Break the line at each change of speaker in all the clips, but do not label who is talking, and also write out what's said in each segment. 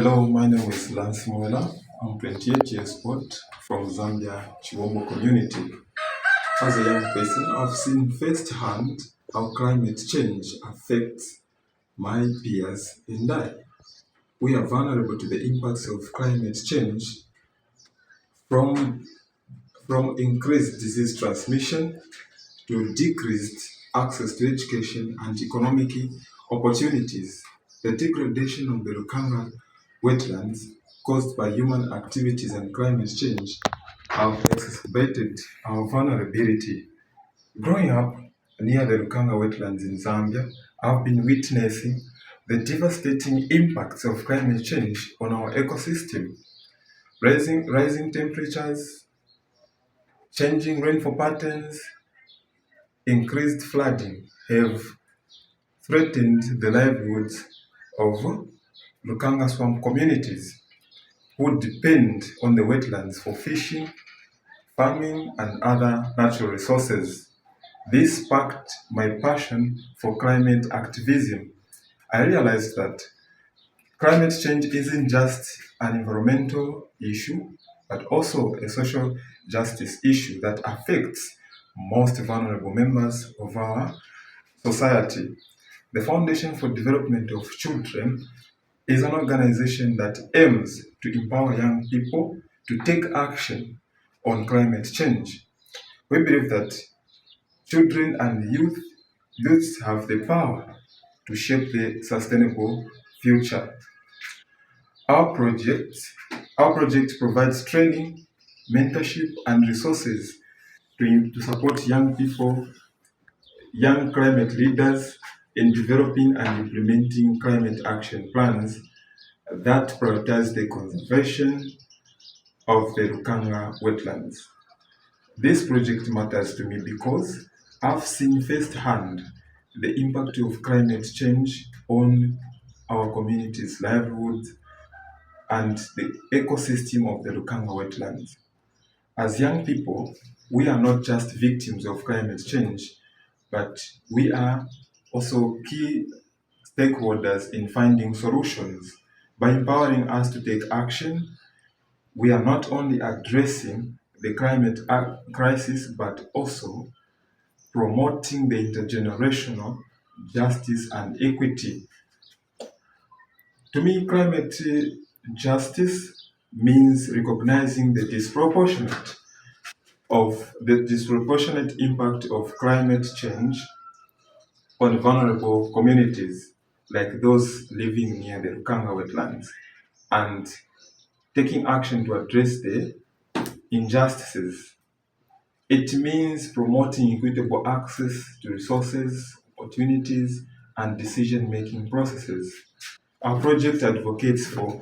Hello, my name is Lance Mwela. I'm 28 years old from Zambia Chibombo community. As a young person, I've seen firsthand how climate change affects my peers and I. We are vulnerable to the impacts of climate change from, from increased disease transmission to decreased access to education and economic opportunities. The degradation of the Lukanga wetlands caused by human activities and climate change have exacerbated our vulnerability. Growing up near the Lukanga wetlands in Zambia, I've been witnessing the devastating impacts of climate change on our ecosystem. Rising temperatures, changing rainfall patterns, increased flooding have threatened the livelihoods of Lukanga swamp communities who depend on the wetlands for fishing, farming, and other natural resources. This sparked my passion for climate activism. I realized that climate change isn't just an environmental issue, but also a social justice issue that affects most vulnerable members of our society. The Foundation for Development of Children is an organization that aims to empower young people to take action on climate change. We believe that children and youths have the power to shape the sustainable future. Our project, our project provides training, mentorship, and resources to support young people, young climate leaders in developing and implementing climate action plans that prioritize the conservation of the Lukanga wetlands. This project matters to me because I've seen firsthand the impact of climate change on our community's livelihoods and the ecosystem of the Lukanga wetlands. As young people, we are not just victims of climate change, but we are also key stakeholders in finding solutions. By empowering us to take action, we are not only addressing the climate crisis, but also promoting the intergenerational justice and equity. To me, climate justice means recognizing the disproportionate impact of climate change on vulnerable communities like those living near the Lukanga wetlands and taking action to address the injustices. It means promoting equitable access to resources, opportunities, and decision-making processes. Our project advocates for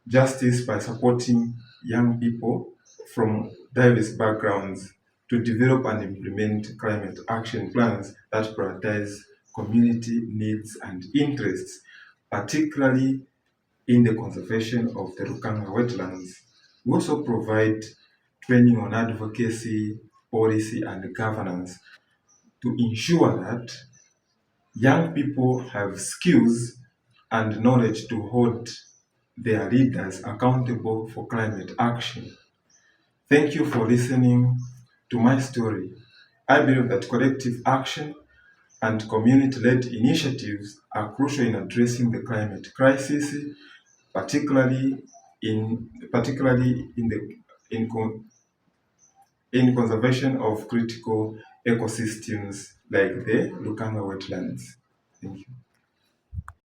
justice by supporting young people from diverse backgrounds to develop and implement climate action plans that prioritize community needs and interests, particularly in the conservation of the Lukanga wetlands. We also provide training on advocacy, policy, and governance to ensure that young people have skills and knowledge to hold their leaders accountable for climate action. Thank you for listening to my story. I believe that collective action and community-led initiatives are crucial in addressing the climate crisis, particularly in conservation of critical ecosystems like the Lukanga wetlands. Thank you.